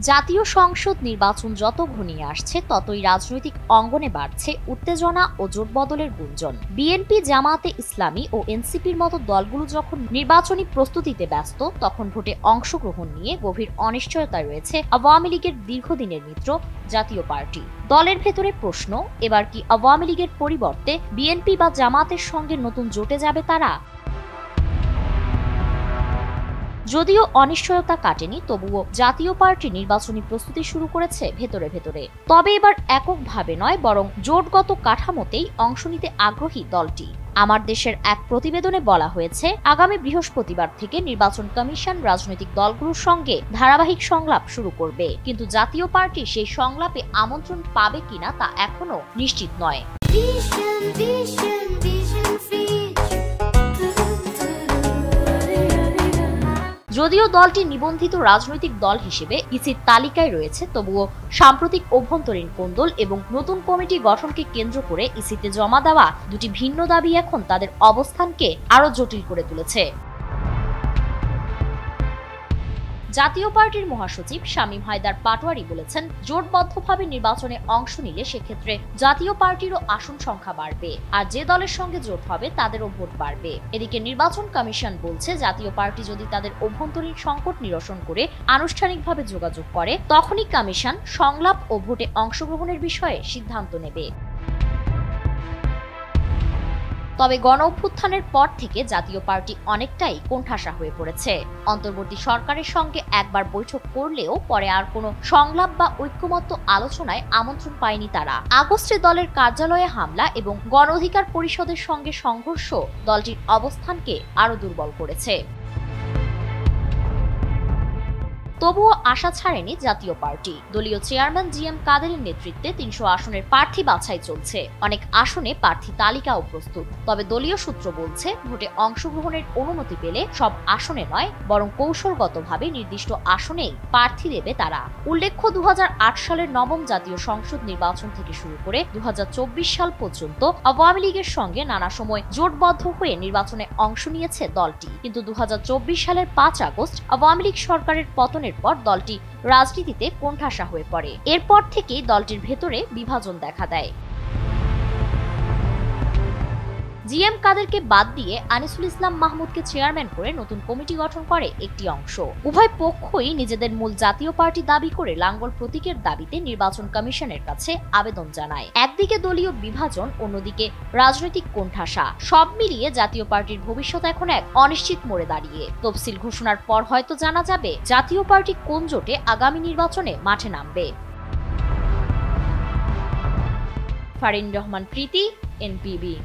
জাতীয় সংসদ নির্বাচন যত ঘনিয়ে আসছে ততই রাজনৈতিক অঙ্গনে বাড়ছে উত্তেজনা ও জোটবদলের গুঞ্জন। বিএনপি, জামায়াতে ইসলামী ও এনসিপির মতো দলগুলো যখন নির্বাচনী প্রস্তুতিতে ব্যস্ত, তখন ভোটে অংশগ্রহণ নিয়ে গভীর অনিশ্চয়তায় রয়েছে আওয়ামী লীগের দীর্ঘদিনের মিত্র জাতীয় পার্টি। দলের ভেতরে প্রশ্ন, এবার কি আওয়ামী লীগের পরিবর্তে বিএনপি বা জামায়াতের সঙ্গে নতুন জোটে যাবে তারা? যদিও অনিশ্চয়তা কাটেনি, তবুও জাতীয় পার্টি নির্বাচনী প্রস্তুতি শুরু করেছে ভেতরে ভেতরে। তবে এবার এককভাবে নয়, বরং জোটগত কাঠামোতেই অংশ নিতে আগ্রহী দলটি। আমার দেশের এক প্রতিবেদনে বলা হয়েছে, আগামী বৃহস্পতিবার থেকে নির্বাচন কমিশন রাজনৈতিক দলগুলোর সঙ্গে ধারাবাহিক সংলাপ শুরু করবে, কিন্তু জাতীয় পার্টি সেই সংলাপে আমন্ত্রণ পাবে কিনা তা এখনো নিশ্চিত নয়। যদিও দলটি নিবন্ধিত রাজনৈতিক দল হিসেবে ইসির তালিকায় রয়েছে, তবুও সাম্প্রতিক অভ্যন্তরীণ কোন্দল এবং নতুন কমিটি গঠনকে কেন্দ্র করে ইসিতে জমা দেওয়া দুটি ভিন্ন দাবি এখন তাদের অবস্থানকে আরো জটিল করে তুলেছে। জাতীয় পার্টির মহাসচিব শামীম হায়দার পাটোয়ারি বলেছেন, জোটবদ্ধভাবে নির্বাচনে অংশ নিলে সেক্ষেত্রে জাতীয় পার্টিরও আসন সংখ্যা বাড়বে, আর যে দলের সঙ্গে জোট হবে তাদেরও ভোট বাড়বে। এদিকে নির্বাচন কমিশন বলছে, জাতীয় পার্টি যদি তাদের অভ্যন্তরীণ সংকট নিরসন করে আনুষ্ঠানিকভাবে যোগাযোগ করে, তখনই কমিশন সংলাপ ও ভোটে অংশগ্রহণের বিষয়ে সিদ্ধান্ত নেবে। তবে গণ অভ্যুত্থানের পর থেকে জাতীয় পার্টি অনেকটাই কোণঠাসা হয়ে পড়েছে। অন্তর্বর্তী সরকারের সঙ্গে একবার বৈঠক করলেও পরে আর কোনো সংলাপ বা ঐক্যমত্য আলোচনায় আমন্ত্রণ পায়নি তারা। আগস্টে দলের কার্যালয়ে হামলা এবং গণ অধিকার পরিষদের সঙ্গে সংঘর্ষ দলটির অবস্থানকে আরো দুর্বল করেছে। তবুও আশা ছাড়েনি জাতীয় পার্টি। দলীয় চেয়ারম্যান জিএম কাদেরের নেতৃত্বে ৩০০ আসনের প্রার্থী বাছাই চলছে। অনেক আসনে প্রার্থী তালিকাও প্রস্তুত। তবে দলীয় সূত্র বলছে, ভোটে অংশগ্রহণের অনুমতি পেলে সব আসনে নয়, বরং কৌশলগতভাবে নির্দিষ্ট আসনেই প্রার্থী দেবে তারা। উল্লেখ্য, ২০০৮ সালের নবম জাতীয় সংসদ নির্বাচন থেকে শুরু করে ২০২৪ সাল পর্যন্ত আওয়ামী লীগের সঙ্গে নানা সময় জোটবদ্ধ হয়ে নির্বাচনে অংশ নিয়েছে দলটি। কিন্তু ২০২৪ সালের ৫ আগস্ট আওয়ামী লীগ সরকারের পতনের পর দলটি রাজনীতিতে কোণঠাসা হয়ে পড়ে। এরপর থেকেই দলটির ভেতরে বিভাজন দেখা দেয়। জিএম কাদেরকে বাদ দিয়ে আনিসুল ইসলাম মাহমুদকে চেয়ারম্যান করে নতুন কমিটি গঠন করে একটি অংশ। উভয় পক্ষই নিজেদের মূল জাতীয় পার্টি দাবি করে লাঙ্গল প্রতীকের দাবিতে নির্বাচন কমিশনের কাছে আবেদন জানায়। একদিকে দলীয় বিভাজন, অন্যদিকে রাজনৈতিক কোণঠাসা, সব মিলিয়ে জাতীয় পার্টির ভবিষ্যৎ এখন এক অনিশ্চিত মোড়ে দাঁড়িয়ে। তফসিল ঘোষণার পর হয়তো জানা যাবে জাতীয় পার্টি কোন জোটে আগামী নির্বাচনে মাঠে নামবে। ফারিন রহমান প্রীতি, এনপিবি।